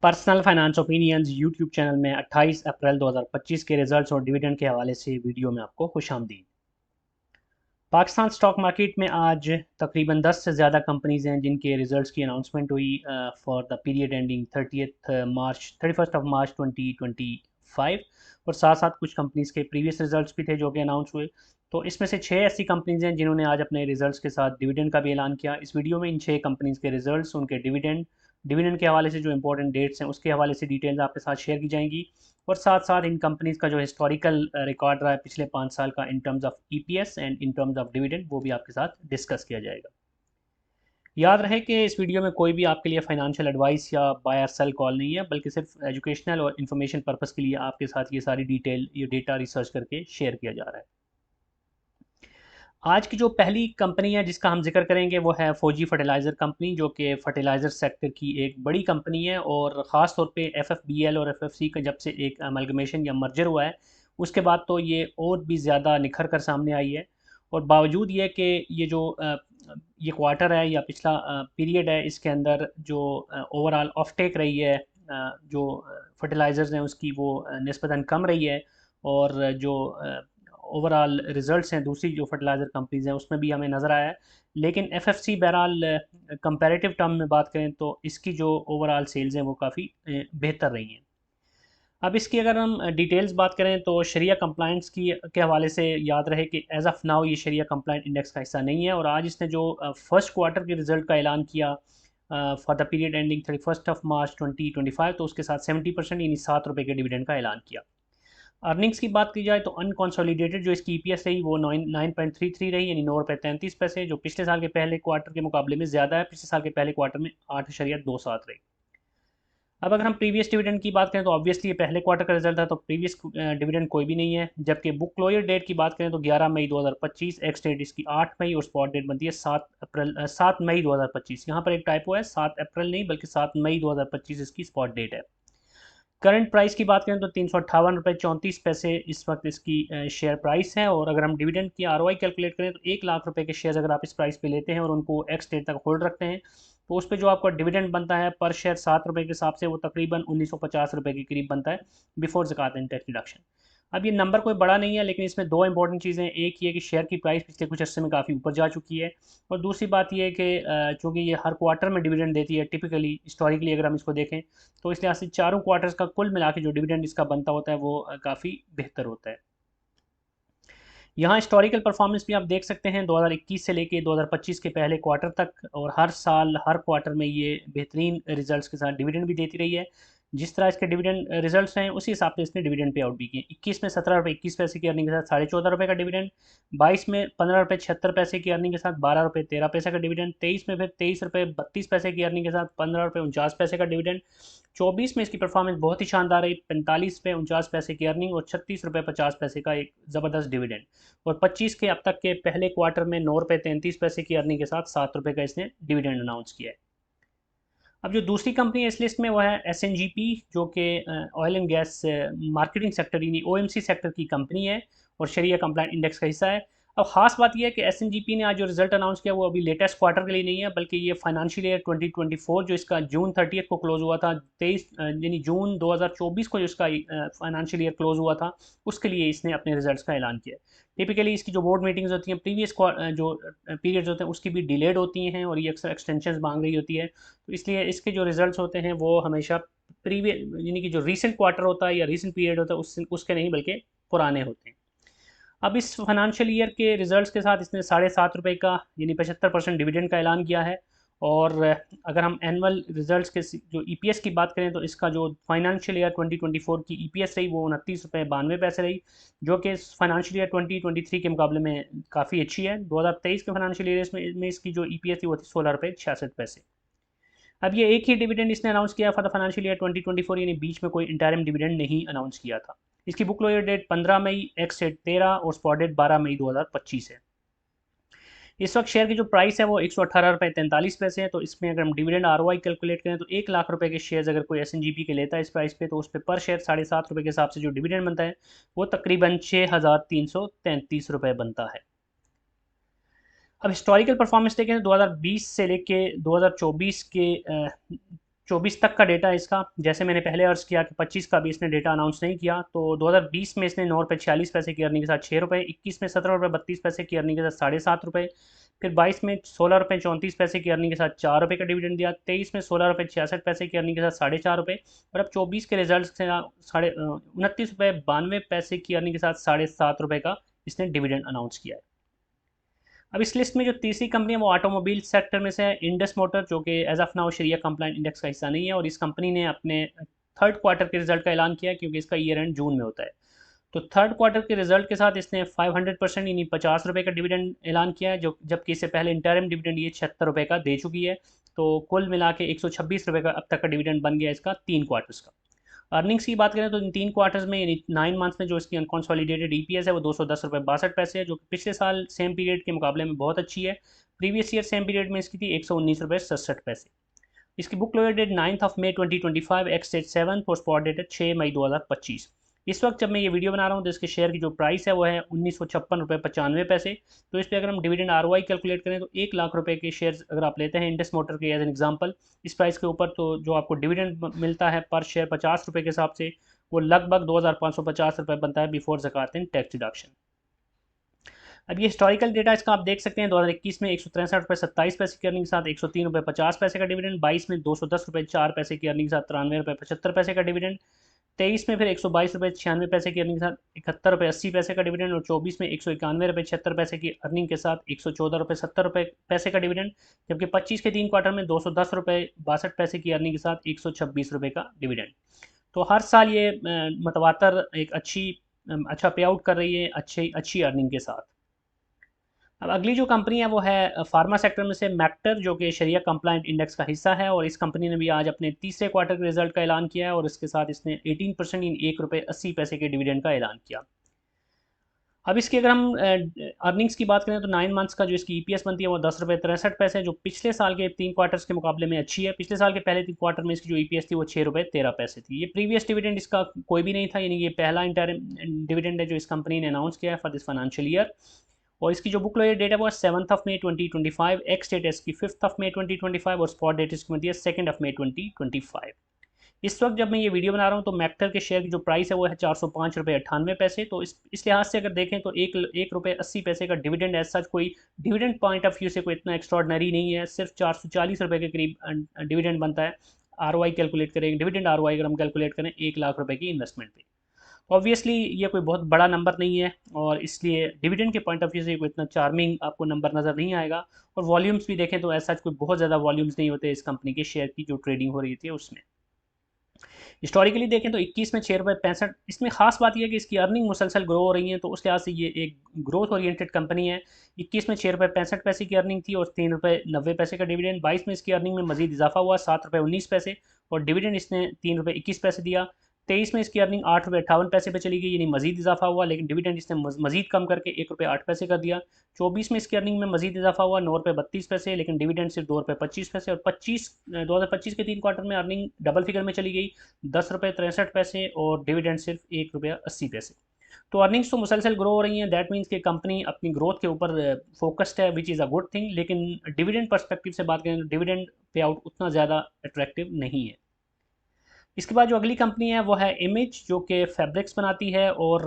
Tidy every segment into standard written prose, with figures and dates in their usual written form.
Personal finance opinions YouTube channel में 28 अप्रैल 2025 के results और डिविडेंड के हवाले से वीडियो में आपको खुशामदीद। पाकिस्तान स्टॉक मार्केट में आज तकरीबन 10 से ज़्यादा कंपनीज हैं जिनके रिजल्ट्स की अनाउंसमेंट हुई फॉर द पीरियड एंडिंग 31 मार्च 2025 और साथ साथ कुछ कंपनीज के प्रीवियस रिजल्ट्स भी थे जो कि अनाउंस हुए। तो इसमें से 6 ऐसी कंपनीज हैं जिन्होंने आज अपने रिजल्ट्स के साथ डिविडेंड का भी ऐलान किया। इस वीडियो में इन 6 कंपनीज के रिजल्ट्स, उनके डिविडेंड डिविडेंड के हवाले से जो इंपॉर्टेंट डेट्स हैं उसके हवाले से डिटेल्स आपके साथ शेयर की जाएंगी और साथ साथ इन कंपनीज का जो हिस्टोरिकल रिकॉर्ड रहा है पिछले 5 साल का in terms of EPS and in terms of dividend वो भी आपके साथ डिस्कस किया जाएगा। याद रहे कि इस वीडियो में कोई भी आपके लिए फाइनेंशियल एडवाइस या बाय और सेल कॉल नहीं है, बल्कि सिर्फ एजुकेशनल और इन्फॉर्मेशन पर्पस के लिए आपके साथ ये सारी डिटेल, ये डेटा रिसर्च करके शेयर किया जा रहा है। आज की जो पहली कंपनी है जिसका हम जिक्र करेंगे वो है फौजी फर्टिलाइज़र कंपनी, जो कि फर्टिलाइज़र सेक्टर की एक बड़ी कंपनी है और ख़ास तौर पे एफएफबीएल और एफएफसी का जब से एक अमलगमेशन या मर्जर हुआ है उसके बाद तो ये और भी ज़्यादा निखर कर सामने आई है। और बावजूद ये कि ये जो ये क्वार्टर है या पिछला पीरियड है इसके अंदर जो ओवरऑल ऑफ टेक रही है जो फर्टिलाइज़र्स हैं उसकी वो निस्बतन कम रही है और जो ओवरऑल रिजल्ट्स हैं दूसरी जो फर्टिलाइज़र कंपनीज़ हैं उसमें भी हमें नज़र आया है। लेकिन एफएफसी बहरहाल कंपैरेटिव टर्म में बात करें तो इसकी जो ओवरऑल सेल्स हैं वो काफ़ी बेहतर रही हैं। अब इसकी अगर हम डिटेल्स बात करें तो शरिया कंप्लाइंट्स की के हवाले से याद रहे कि एज ऑफ नाउ ये शरिया कंप्लाइंट इंडेक्स का हिस्सा नहीं है और आज इसने जो फर्स्ट क्वार्टर के रिजल्ट का ऐलान किया फॉर द पीरियड एंडिंग 31 मार्च 2025 तो उसके साथ 70% यानी ₹7 के डिविडेंड का ऐलान किया। अर्निंग्स की बात की जाए तो अनकॉन्सोलिडेटेड जो इसकी ईपीएस रही वो 9.33 रही यानी ₹9.33, जो पिछले साल के पहले क्वार्टर के मुकाबले में ज़्यादा है। पिछले साल के पहले क्वार्टर में 8.27 रही। अब अगर हम प्रीवियस डिविडेंड की बात करें तो ऑब्वियसली ये पहले क्वार्टर का रिजल्ट था तो प्रीवियस डिविडेंड कोई भी नहीं है। जबकि बुक क्लोजर डेट की बात करें तो 11 मई 2025, एक्स डेट इसकी 8 मई और स्पॉट डेट बनती है 7 मई 2025। यहाँ पर एक टाइपो है, 7 अप्रैल नहीं बल्कि 7 मई 2025 इसकी स्पॉट डेट है। करंट प्राइस की बात करें तो ₹358.34 इस वक्त इसकी शेयर प्राइस है और अगर हम डिविडेंड की आरओआई कैलकुलेट करें तो ₹1,00,000 के शेयर अगर आप इस प्राइस पे लेते हैं और उनको एक्स डेट तक होल्ड रखते हैं तो उस पर जो आपका डिविडेंड बनता है पर शेयर ₹7 के हिसाब से वो तकरीबन ₹1950 के करीब बनता है बिफोर ज़कात एंड टैक्स डिडक्शन। अब ये नंबर कोई बड़ा नहीं है लेकिन इसमें दो इंपॉर्टेंट चीज़ें हैं। एक ये कि शेयर की प्राइस पिछले कुछ अर्से में काफ़ी ऊपर जा चुकी है और दूसरी बात ये है कि चूँकि ये हर क्वार्टर में डिविडेंड देती है टिपिकली हिस्टोरिकली अगर हम इसको देखें तो इस लिहाज से चारों क्वार्टर्स का कुल मिला के जो डिविडेंड इसका बनता होता है वो काफ़ी बेहतर होता है। यहाँ हिस्टोरिकल परफॉर्मेंस भी आप देख सकते हैं 2021 से लेके 2025 के पहले क्वार्टर तक और हर साल हर क्वार्टर में ये बेहतरीन रिजल्ट्स के साथ डिविडेंड भी देती रही है। जिस तरह इसके डिविडेंड रिजल्ट्स हैं उसी हिसाब से इसने डिविडेंड पे आउट भी किए। 21 में ₹17.21 की अर्निंग के साथ ₹14.5 का डिविडेंड, 22 में ₹15.76 की अर्निंग के साथ ₹12.13 का डिविडेंड, 23 में फिर ₹23.32 की अर्निंग के साथ ₹15.49 का डिविडेंड, 24 में इसकी परफॉर्मेंस बहुत ही शानदार रही, ₹45.49 की अर्निंग और ₹36.50 का एक ज़बरदस्त डिविडेंड और 25 के अब तक के पहले क्वार्टर में ₹9.33 की अर्निंग के साथ ₹7 का इसने डिविडेंड अनाउंस किया है। अब जो दूसरी कंपनी है इस लिस्ट में वो है एसएनजीपी, जो कि oil and gas marketing sector यानी ओएमसी सेक्टर की कंपनी है और शरिया कंप्लाइंट इंडेक्स का हिस्सा है। अब खास बात यह है कि एसएनजीपी ने आज जो रिजल्ट अनाउंस किया वो अभी लेटेस्ट क्वार्टर के लिए नहीं है बल्कि ये फाइनेंशियल ईयर 2024 जो इसका जून 30 को क्लोज हुआ था, 23 यानी जून 2024 को जो इसका फाइनेंशियल ईयर क्लोज हुआ था उसके लिए इसने अपने रिजल्ट्स का ऐलान किया। टिपिकली इसकी जो बोर्ड मीटिंग्स होती हैं प्रीवियस जो पीरियड्स होते हैं उसकी भी डिलेड होती हैं और ये अक्सर एक्सटेंशन मांग रही होती है, तो इसलिए इसके जो रिजल्ट्स होते हैं वो हमेशा प्रीवियस यानी कि जो रीसेंट क्वार्टर होता है या रीसेंट पीरियड होता है उसके नहीं बल्कि पुराने होते हैं। अब इस फाइनेंशियल ईयर के रिजल्ट्स के साथ इसने ₹7.5 का यानी 75% डिविडेंड का ऐलान किया है और अगर हम एनुअल रिजल्ट्स के जो ईपीएस की बात करें तो इसका जो फाइनेंशियल ईयर 2024 की ईपीएस रही वो ₹29.92 रही, जो कि फाइनेंशियल ईयर 2023 के मुकाबले में काफ़ी अच्छी है। 2023 के फाइनेंशियल ईयर में इसकी जो ईपीएस थी वो थी ₹16.66। अब ये एक ही डिविडेंड इसने अनाउंस किया फॉर द फाइनेंशियल ईयर 2024 यानी बीच में कोई इंटरिम डिविडेंड नहीं अनाउंस किया था। इसकी बुक क्लोजर डेट 15 मई, एक्स डेट 13 और स्पॉट डेट 12 मई 2025 है। इस वक्त शेयर की जो प्राइस है वो ₹118.43 है, तो इसमें अगर हम डिविडेंड आरओआई कैलकुलेट करें तो ₹1,00,000 के शेयर अगर कोई एसएनजीपी के लेता है इस प्राइस पे तो उस पर पर शेयर ₹7.5 के हिसाब से जो डिविडेंड बनता है वो तकरीबन ₹6,333 बनता है। अब हिस्टोरिकल परफॉर्मेंस देखें तो 2020 से लेके 2024 के 24 तक का डेटा इसका, जैसे मैंने पहले अर्ज़ किया कि 25 का भी इसने डेटा अनाउंस नहीं किया। तो 2020 में इसने 9 रुपये 46 पैसे की अर्निंग के साथ 6 रुपये, 21 में 17 रुपये 32 पैसे की अर्निंग के साथ 7.5 रुपये, फिर 22 में 16 रुपये 34 पैसे की अर्निंग के साथ 4 रुपये का डिविडेंड दिया, 23 में 16 रुपये 66 पैसे की अर्निंग के साथ 4.5 रुपये, और अब 24 के रिजल्ट से 29 रुपये 92 पैसे की अर्निंग के साथ 7.5 रुपये का इसने डिविडेंड अनाउंस किया है। अब इस लिस्ट में जो तीसरी कंपनी है वो ऑटोमोबाइल सेक्टर में से है, इंडस मोटर, जो कि एज ऑफ नाउ शरिया कंप्लाइंट इंडेक्स का हिस्सा नहीं है, और इस कंपनी ने अपने थर्ड क्वार्टर के रिजल्ट का ऐलान किया क्योंकि इसका ईयर एंड जून में होता है। तो थर्ड क्वार्टर के रिजल्ट के साथ इसने 500% यानी 50 रुपये का डिविडेंड ऐलान किया है, जो जबकि इससे पहले इंटरिम डिविडेंड ये 76 रुपये का दे चुकी है। तो कुल मिला के 126 रुपये का अब तक का डिविडेंड बन गया इसका 3 क्वार्टर्स का। अर्निंग्स की बात करें तो इन 3 क्वार्टर्स में यानी 9 मंथ्स में जो इसकी अनकॉन्सोलिडेटेड ईपीएस है वो 210 रुपये 62 पैसे है, जो कि पिछले साल सेम पीरियड के मुकाबले में बहुत अच्छी है। प्रीवियस ईयर सेम पीरियड में इसकी थी 119 रुपये 67 पैसे। इसकी बुक क्लोजर डेट 9 मई 2025, एक्स डेट 7 और स्पॉट डेट है 6 मई 2025। इस वक्त जब मैं ये वीडियो बना रहा हूँ तो इसके शेयर की जो प्राइस है वो है 1956 रुपये 95 पैसे। तो इस पर अगर हम डिविडेंड आरओआई कैलकुलेट करें तो 1 लाख रुपए के शेयर अगर आप लेते हैं इंडस मोटर के एज एन एग्जांपल इस प्राइस के ऊपर, तो जो आपको डिविडेंड मिलता है पर शेयर 50 रुपये के हिसाब से वो लगभग 2550 रुपये बनता है बिफोर ज़कात एंड टैक्स डिडक्शन। अब ये हिस्टोरिकल डेटा इसका आप देख सकते हैं 2021 में 163 रुपये 27 पैसे की अर्निंग के साथ 103 रुपये 50 पैसे का डिविडेंड, 22 में 210 रुपये 4 पैसे की अर्निंग के साथ 93 रुपये 75 पैसे का डिविडेंड, 23 में फिर 122 रुपये 96 पैसे की अर्निंग के साथ 71 रुपये 80 पैसे का डिविडेंड, और 24 में 191 रुपये 76 पैसे की अर्निंग के साथ 114 रुपये 70 पैसे का डिविडेंड, जबकि 25 के 3 क्वार्टर में 210 रुपये 62 पैसे की अर्निंग के साथ 126 रुपये का डिविडेंड। तो हर साल ये मतवातर एक अच्छा पे आउट कर रही है अच्छी अर्निंग के साथ। अब अगली जो कंपनी है वो है फार्मा सेक्टर में से मैक्टर, जो कि शरिया कंप्लाइंट इंडेक्स का हिस्सा है, और इस कंपनी ने भी आज अपने तीसरे क्वार्टर के रिजल्ट का ऐलान किया है, और इसके साथ इसने 18% इन 1 रुपये 80 पैसे के डिविडेंड का ऐलान किया। अब इसकी अगर हम अर्निंग्स की बात करें तो 9 मंथ्स का जो इसकी ईपीएस बनती है वो 10 रुपये 63 पैसे, जो पिछले साल के 3 क्वार्टर्स के मुकाबले में अच्छी है। पिछले साल के पहले 3 क्वार्टर में इसकी जो ईपीएस थी वो 6 रुपये 13 पैसे थी। ये प्रीवियस डिविडेंड इसका कोई भी नहीं था, यानी ये पहला इंटरिम डिविडेंड है जो इस कंपनी ने अनाउंस किया है फॉर दिस फाइनेंशियल ईयर। और इसकी जो बुक क्लोजर डेट है वो 7 मई 2025, एक्स डेट है इसकी 5 मई 2025, और स्पॉट डेट इसकी बनती है 2 मई 2025। इस वक्त जब मैं ये वीडियो बना रहा हूँ तो मैक्टर के शेयर की जो प्राइस है वो है 405 रुपये 98 पैसे। तो इस लिहाज से अगर देखें तो 1 रुपये 80 पैसे का डिविडेंड एज सच कोई डिविडेंड पॉइंट ऑफ व्यू से कोई इतना एक्स्ट्रॉर्डनरी नहीं है, सिर्फ 440 रुपये के करीब डिविडेंड बनता है। आरओआई कैलकुलेट करें, डिविडेंड आरओआई अगर हम कैलकुलेट करें 1 लाख रुपये की इन्वेस्टमेंट पे, ऑब्वियसली ये कोई बहुत बड़ा नंबर नहीं है, और इसलिए डिविडेंड के पॉइंट ऑफ व्यू से कोई इतना चार्मिंग आपको नंबर नज़र नहीं आएगा। और वॉल्यूम्स भी देखें तो ऐसा कोई बहुत ज़्यादा वॉल्यूम्स नहीं होते इस कंपनी के शेयर की जो ट्रेडिंग हो रही थी उसमें। हिस्टोरिकली देखें तो 21 में 6 रुपये 65, इसमें खास बात यह है कि इसकी अर्निंग मुसलसल ग्रो हो रही है, तो उस लिहाज से ये एक ग्रोथ ओरिएंटेड कंपनी है। 21 में 6 रुपये 65 पैसे की अर्निंग थी और 3 रुपये 90 पैसे का डिविडेंड। 22 में इसकी अर्निंग में मजीद इजाफा हुआ 7 रुपये 19 पैसे, और डिविडेंड इसने 3 रुपये 21 पैसे दिया। 23 में इसकी अर्निंग 8 रुपये 58 पैसे पे चली गई, यानी मजीद इजाफा हुआ, लेकिन डिविडेंड इसने मजीद कम करके 1 रुपये 8 पैसे कर दिया। 24 में इसकी अर्निंग में मजीद इजाफा हुआ 9 रुपये 32 पैसे, लेकिन डिविडेंड सिर्फ 2 रुपये 25 पैसे, और 2025 के 3 क्वार्टर में अर्निंग डबल फिगर में चली गई 10 रुपये 63 पैसे, और डिविडेंड सिर्फ 1 रुपये 80 पैसे। तो अर्निंग्स तो मुसलसल ग्रो हो रही हैं, दैट मीन्स कि कंपनी अपनी ग्रोथ के ऊपर फोकस्ड है, which is a good thing. लेकिन डिविडेंड पर्सपेक्टिव से बात करें तो डिविडेंड पे आउट उतना ज़्यादा अट्रैक्टिव नहीं है। इसके बाद जो अगली कंपनी है वो है इमेज, जो कि फैब्रिक्स बनाती है और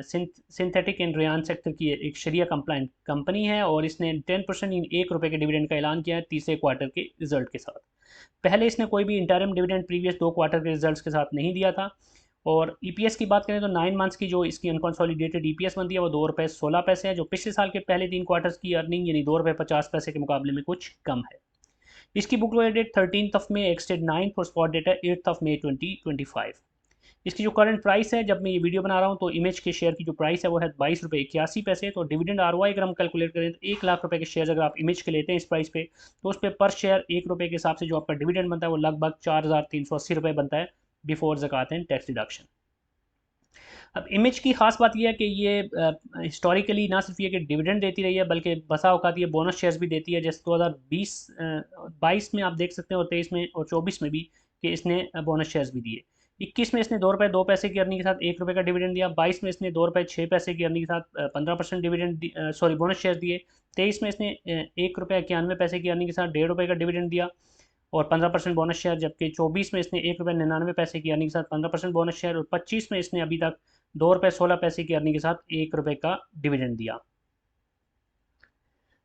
सिंथेटिक एंड रेयान सेक्टर की एक शरिया कंप्लाइंट कंपनी है, और इसने 10% इन 1 रुपये के डिविडेंड का ऐलान किया है तीसरे क्वार्टर के रिजल्ट के साथ। पहले इसने कोई भी इंटरिम डिविडेंड प्रीवियस 2 क्वार्टर के रिजल्ट्स के साथ नहीं दिया था। और ईपीएस की बात करें तो 9 मंथ्स की जो इसकी अनकॉन्सोलिडेटेड ईपीएस बनती है वो 2 रुपये 16 पैसे है, जो पिछले साल के पहले 3 क्वार्टर्स की अर्निंग यानी 2 रुपये 50 पैसे के मुकाबले में कुछ कम है। इसकी बुक वैल्यू डेट 13 मई, एक्सटेड 9 और स्पॉट डेट है 8 मई 2025। इसकी जो करंट प्राइस है जब मैं ये वीडियो बना रहा हूँ तो इमेज के शेयर की जो प्राइस है वो है 22 रुपये 81 पैसे। तो डिविडेंड आरओआई अगर हम कैलकुलेट करें तो 1 लाख रुपए के शेयर अगर आप इमेज के लेते हैं इस प्राइस पे, तो उस पर पर शेयर 1 रुपये के हिसाब से जो आपका डिविडेंड बनता है वो लगभग 4,380 रुपये बनता है बिफोर ज़कात एंड टैक्स डिडक्शन। अब इमेज की खास बात यह है कि ये हिस्टोरिकली ना सिर्फ ये कि डिविडेंड देती रही है बल्कि बसा औकात ये बोनस शेयर्स भी देती है, जैसे 2022 में आप देख सकते हैं और 23 में और 24 में भी कि इसने बोनस शेयर्स भी दिए। 21 में इसने 2 रुपये 2 पैसे की अर्निंग के साथ 1 रुपये का डिविडेंड दिया। 22 में इसने 2 रुपये 6 पैसे की अर्निंग के साथ 15% डिविडेंड बोनस शेयर दिए। 23 में इसने 1 रुपये 91 पैसे की अर्निंग के साथ 1.5 रुपये का डिविडेंड दिया। और 15% बोनस शेयर, जबकि 24 में इसने ₹1.99 की अर्निंग के साथ 15% बोनस शेयर, और 25 में इसने अभी तक ₹2.16 की अर्निंग के साथ ₹1 का डिविडेंड दिया।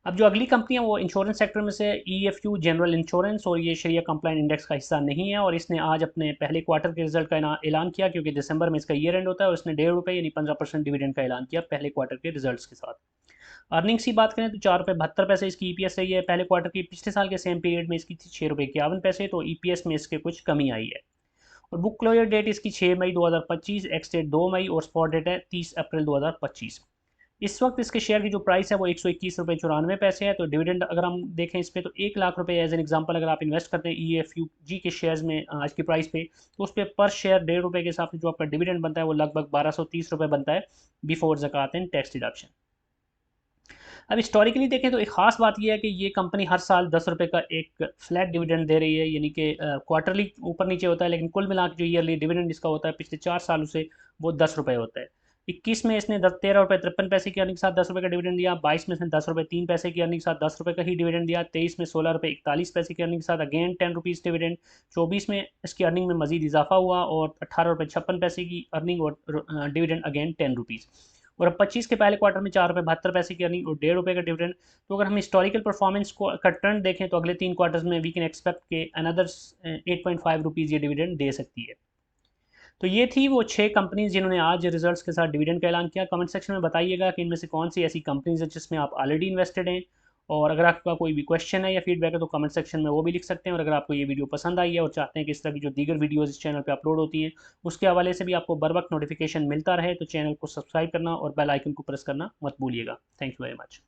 अब जो अगली कंपनी है वो इंश्योरेंस सेक्टर में से EFU जनरल इंश्योरेंस, और ये शरिया कंप्लाइंट इंडेक्स का हिस्सा नहीं है, और इसने आज अपने पहले क्वार्टर के रिजल्ट का ऐलान किया, क्योंकि दिसंबर में इसका ईयर एंड होता है, और इसने ₹1.5 यानी 15% डिविडेंड का ऐलान किया पहले क्वार्टर के रिजल्ट्स के साथ। अर्निंग्स की बात करें तो ₹4.72 इसकी EPS रही है पहले क्वार्टर की। पिछले साल के सेम पीरियड में इसकी थी ₹6.51, तो EPS में इसके कुछ कमी आई है। और बुक क्लोजर डेट इसकी 6 मई 2025, एक्स डेट 2 मई, और स्पॉट डेट है 30 अप्रैल 2025। इस वक्त इसके शेयर की जो प्राइस है वो ₹121.94 है। तो डिविडेंड अगर हम देखें इस पर, तो ₹1,00,000 एज एन एग्जांपल अगर आप इन्वेस्ट करते हैं EFUG के शेयर्स में आज की प्राइस पे, तो उस पर पर शेयर ₹1.5 के हिसाब से जो आपका डिविडेंड बनता है वो लगभग ₹1230 बनता है बिफोर ज़कात एंड टैक्स डिडक्शन। अब हिस्टोरिकली देखें तो एक खास बात यह है कि ये कंपनी हर साल ₹10 का एक फ्लैट डिविडेंड दे रही है, यानी कि क्वार्टरली ऊपर नीचे होता है, लेकिन कुल मिला के जो ईयरली डिविडेंड इसका होता है पिछले 4 सालों से वो ₹10 होता है। 21 में इसने ₹13.53 की अर्निंग के साथ ₹10 का डिविडेंड दिया। 22 में इसने ₹10.03 की अर्निंग के साथ ₹10 का ही डिविडेंड दिया। 23 में ₹16.41 की अर्निंग के साथ अगेन ₹10 डिविडेंड। 24 में इसकी अर्निंग में मजीद इजाफा हुआ और ₹18.56 की अर्निंग और डिविडेंड अगेन ₹10। और अब 25 के पहले क्वार्टर में ₹4.72 की अर्निंग और ₹1.5 का डिविडेंड। तो अगर हम हिस्टोरिकल परफॉर्मेंस को का ट्रेंड देखें तो अगले 3 क्वार्टर्स में वी कैन एक्सपेक्ट के अनदर ₹8.5 ये डिविडेंड दे सकती है। तो ये थी वो 6 कंपनीज जिन्होंने आज रिजल्ट्स के साथ डिविडेंड का ऐलान किया। कमेंट सेक्शन में बताइएगा कि इनमें से कौन सी ऐसी कंपनीज है जिसमें आप ऑलरेडी इन्वेस्टेड हैं, और अगर आपका कोई भी क्वेश्चन है या फीडबैक है तो कमेंट सेक्शन में वो भी लिख सकते हैं। और अगर आपको ये वीडियो पसंद आई है और चाहते हैं कि इस तरह की जो दीगर वीडियोज़ इस चैनल पर अपलोड होती हैं उसके हवाले से भी आपको बर वक्त नोटिफिकेशन मिलता रहे, तो चैनल को सब्सक्राइब करना और बेल आइकन को प्रेस करना मत भूलिएगा। Thank you very much.